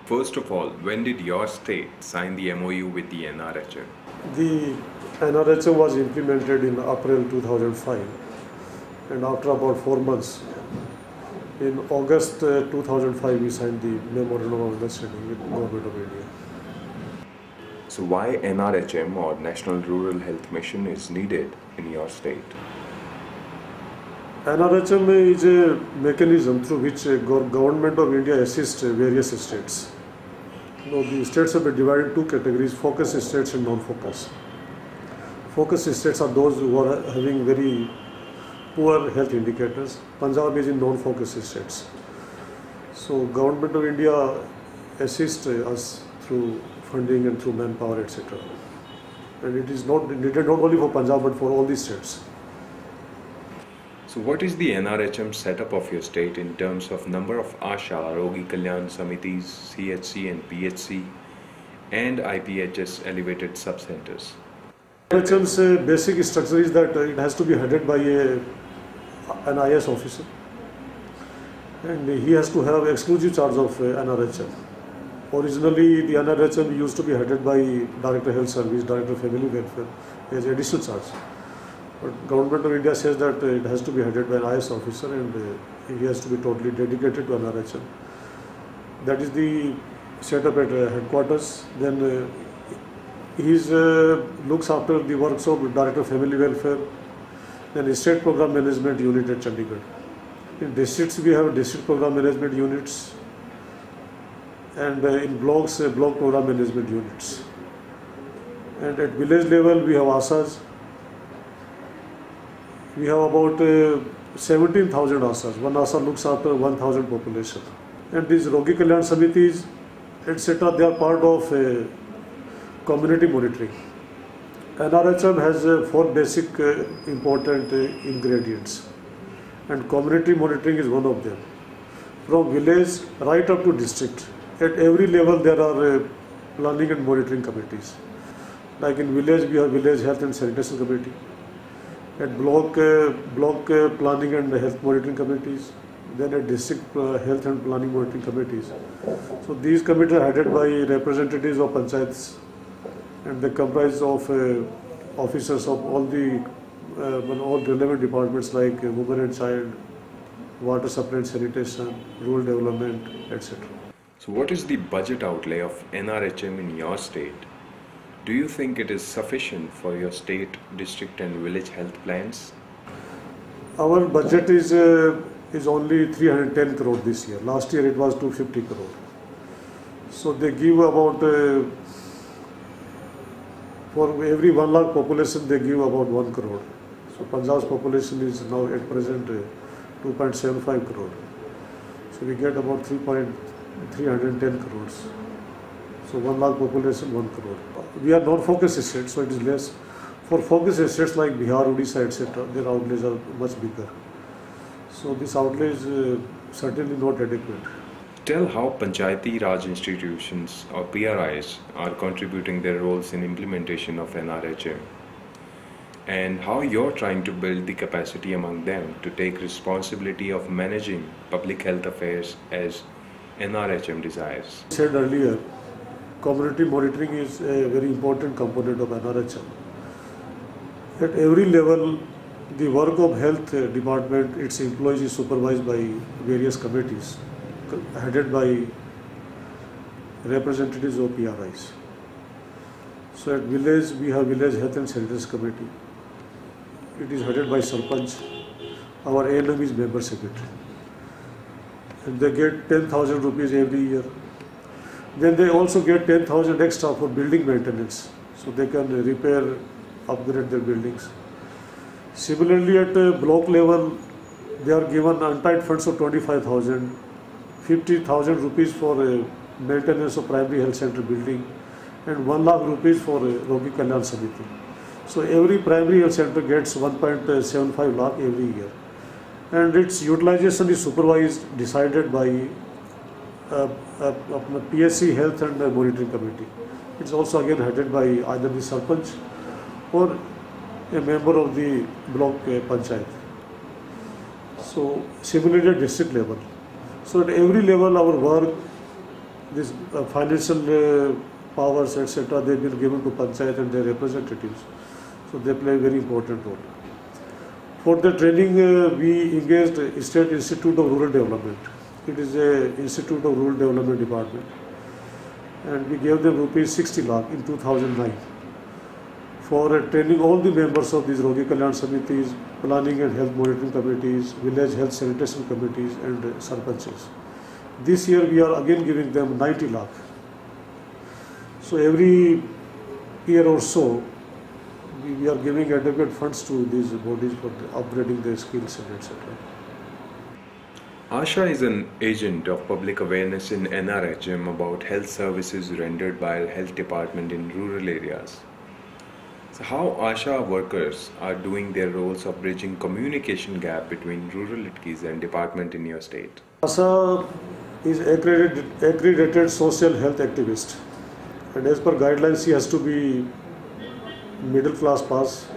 First of all, when did your state sign the MOU with the NRHM? The NRHM was implemented in April 2005, and after about 4 months, in August 2005, we signed the Memorandum of Understanding with the Government of India. So why NRHM or National Rural Health Mission is needed in your state? NRHM is a mechanism through which Government of India assists various states. The states have been divided into 2 categories: focus states and non-focus. Focus states are those who are having very poor health indicators. Punjab is in non-focus states. So Government of India assists us through funding and through manpower, etc. And it is not needed not only for Punjab but for all the states. So what is the NRHM setup of your state in terms of number of ASHA, Rogi Kalyan Samitis, CHC and PHC and IPHS elevated sub-centers? NRHM's basic structure is that it has to be headed by an IS officer, and he has to have exclusive charge of NRHM. Originally, the NRHM used to be headed by Director Health Service, Director Family Welfare as additional charge. But Government of India says that it has to be headed by an IS officer, and he has to be totally dedicated to NRHM. That is the setup at headquarters. Then he looks after the works of Director Family Welfare, then State Program Management Unit at Chandigarh. In districts, we have district program management units, and in blocks, block program management units. And at village level, we have ASAs. We have about 17,000 ASAs. One ASA looks after 1,000 population. And these Rogi Kalyan Samitis, etc., they are part of community monitoring. NRHM has 4 basic important ingredients, and community monitoring is one of them. From village right up to district, at every level there are planning and monitoring committees. Like in village, we have village health and sanitation committee. At block planning and health monitoring committees, then at district health and planning monitoring committees. So these committees are headed by representatives of panchayats, and they comprise of officers of all relevant departments like women and child, water supply and sanitation, rural development, etc. So what is the budget outlay of NRHM in your state? Do you think it is sufficient for your state, district and village health plans? Our budget is only 310 crore this year. Last year it was 250 crore. So they give about, for every 1 lakh population, they give about 1 crore. So Punjab's population is now at present 2.75 crore. So we get about 310 crores. So 1 lakh population, 1 crore. We are non-focus states, so it is less. For focus states like Bihar, Odisha, etc., their outlays are much bigger. So this outlay is certainly not adequate. Tell how Panchayati Raj institutions or PRIs are contributing their roles in implementation of NRHM, and how you're trying to build the capacity among them to take responsibility of managing public health affairs as NRHM desires. I said earlier, community monitoring is a very important component of NRHM. At every level, the work of health department, its employees is supervised by various committees headed by representatives of PRIs. So at village, we have village health and sanitation committee. It is headed by Sarpanch. Our ANM is member secretary. And they get 10,000 rupees every year. Then they also get 10,000 extra for building maintenance, so they can repair, upgrade their buildings. Similarly, at block level, they are given untied funds of 25,000, 50,000 rupees for maintenance of primary health center building, and 1 lakh rupees for Rogi Kalyan Samiti. So every primary health center gets 1.75 lakh every year. And its utilization is supervised, decided by PSC Health and Monitoring Committee. It's also again headed by either the Sarpanch or a member of the block panchayat. So similarly at district level. So at every level our work this financial powers, etc., they've been given to panchayat and their representatives. So they play a very important role. For the training, we engaged State Institute of Rural Development. It is a Institute of Rural Development Department. And we gave them rupees 60 lakh in 2009 for training all the members of these Rogi Kalyan Samitis, planning and health monitoring committees, village health sanitation committees and sarpanches. This year we are again giving them 90 lakh. So every year or so, we are giving adequate funds to these bodies for upgrading their skills and etc. Asha is an agent of public awareness in NRHM about health services rendered by a health department in rural areas. So how Asha workers are doing their roles of bridging communication gap between rural entities and department in your state? ASA is accredited social health activist, and as per guidelines she has to be middle class pass,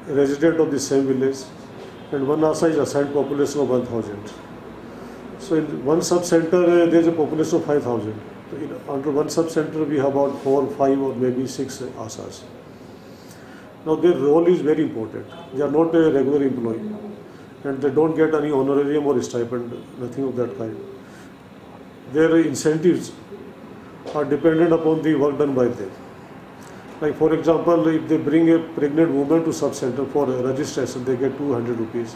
resident of the same village, and one ASA is assigned population of 1000. So in one sub-center there is a population of 5000. Under one sub-center we have about 4, 5 or maybe 6 ASAs. Now their role is very important. They are not a regular employee and they don't get any honorarium or stipend, nothing of that kind. Their incentives are dependent upon the work done by them. Like for example, if they bring a pregnant woman to sub-center for registration, they get 200 rupees.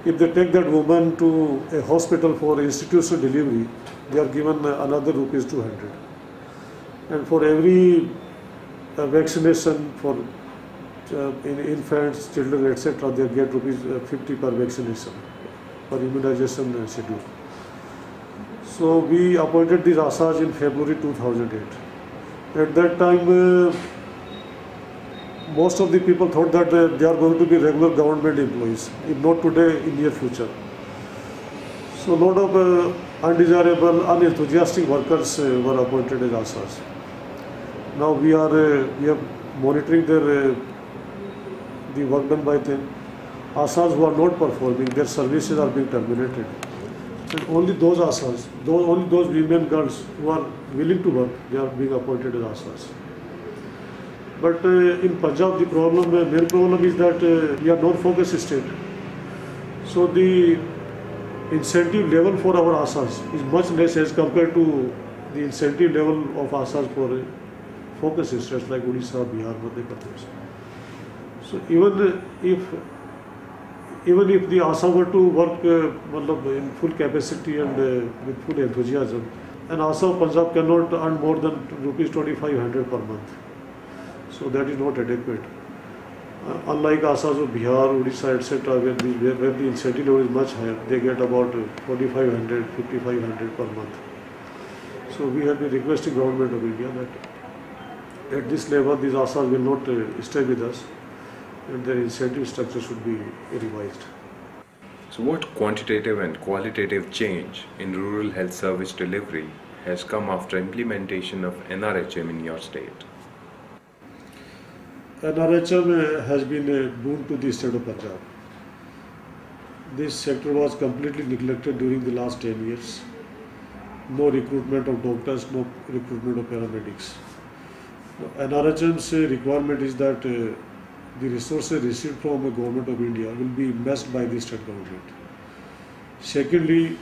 If they take that woman to a hospital for institutional delivery, they are given another rupees 200. And for every vaccination for infants, children, etc., they get rupees 50 per vaccination, per immunization schedule. So we appointed these ASAs in February 2008. At that time, most of the people thought that they are going to be regular government employees, if not today, in near future. So a lot of undesirable, unenthusiastic workers were appointed as ASAs. Now we are monitoring their the work done by them. ASAs who are not performing, their services are being terminated. And only those ASAs, only those women, girls who are willing to work, they are being appointed as ASAs. But in Punjab, the main problem is that we are non-focus state. So the incentive level for our ASAs is much less as compared to the incentive level of ASAs for focus states like Odisha, Bihar, Madhya Pradesh. So even if the ASA were to work in full capacity and with full enthusiasm, an ASA of Punjab cannot earn more than rupees 2500 per month. So that is not adequate. Unlike ASAs of Bihar, Odisha, etc., where the incentive level is much higher, they get about 4500, 5500 per month. So we have been requesting Government of India that at this level these ASAs will not stay with us, and their incentive structure should be revised. So what quantitative and qualitative change in rural health service delivery has come after implementation of NRHM in your state? NRHM has been a boon to the state of Punjab. This sector was completely neglected during the last 10 years. No recruitment of doctors, no recruitment of paramedics. NRHM's requirement is that the resources received from the Government of India will be matched by the state government. Secondly,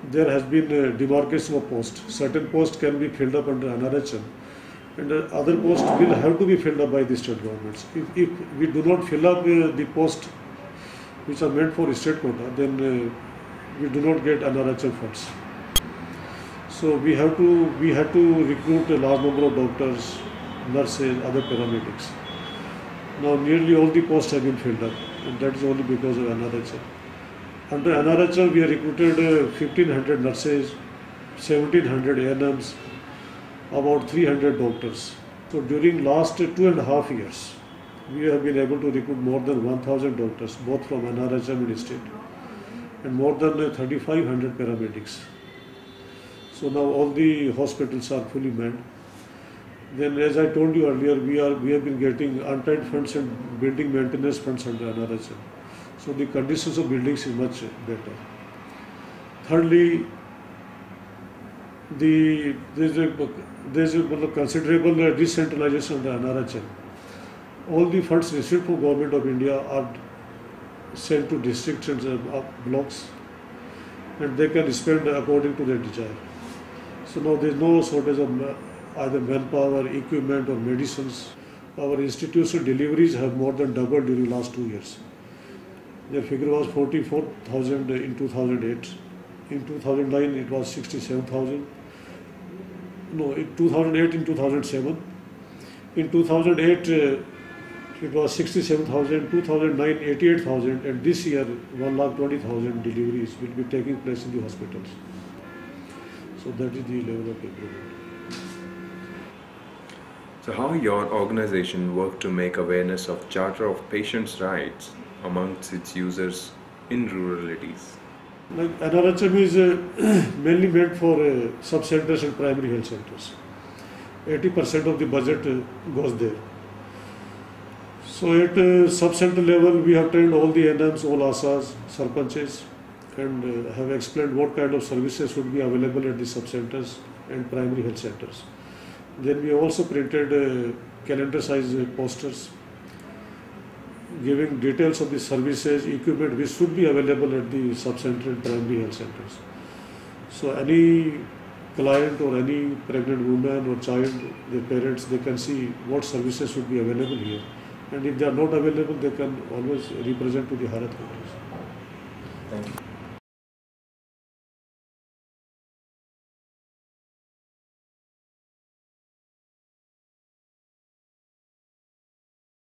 there has been a demarcation of posts. Certain posts can be filled up under NRHM, and other posts will have to be filled up by the state governments. If we do not fill up the posts which are meant for state quota, then we do not get NRHM funds. So we had to recruit a large number of doctors, nurses, other paramedics. Now nearly all the posts have been filled up, and that is only because of NRHM. Under NRHM, we have recruited 1500 nurses, 1700 ANMs, about 300 doctors. So during last 2.5 years, we have been able to recruit more than 1000 doctors, both from NRHM and state, and more than 3500 paramedics. So now all the hospitals are fully manned. Then, as I told you earlier, we have been getting untied funds and building maintenance funds under NRHM. So the conditions of buildings is much better. Thirdly, there's a considerable decentralization of the NRHM. All the funds received from Government of India are sent to districts and blocks, and they can spend according to their desire. So now there is no shortage of either manpower, equipment or medicines. Our institutional deliveries have more than doubled during the last 2 years. Their figure was 44,000 in 2008. In 2009 it was 67,000. No, in 2008 in 2007. In 2008 it was 67,000, 2009 88,000, and this year 1,20,000 deliveries will be taking place in the hospitals. So that is the level of improvement. So how your organization work to make awareness of Charter of Patients' Rights amongst its users in ruralities? Like NRHM is mainly meant for sub-centers and primary health centers. 80% of the budget goes there. So at sub-center level, we have trained all the NMs, all ASAs, Sarpanches, and have explained what kind of services would be available at the sub-centers and primary health centers. Then we also printed calendar-size posters giving details of the services, equipment which should be available at the sub-center and primary health centers. So any client or any pregnant woman or child, their parents, they can see what services should be available here. And if they are not available, they can always represent to the higher authorities. Thank you.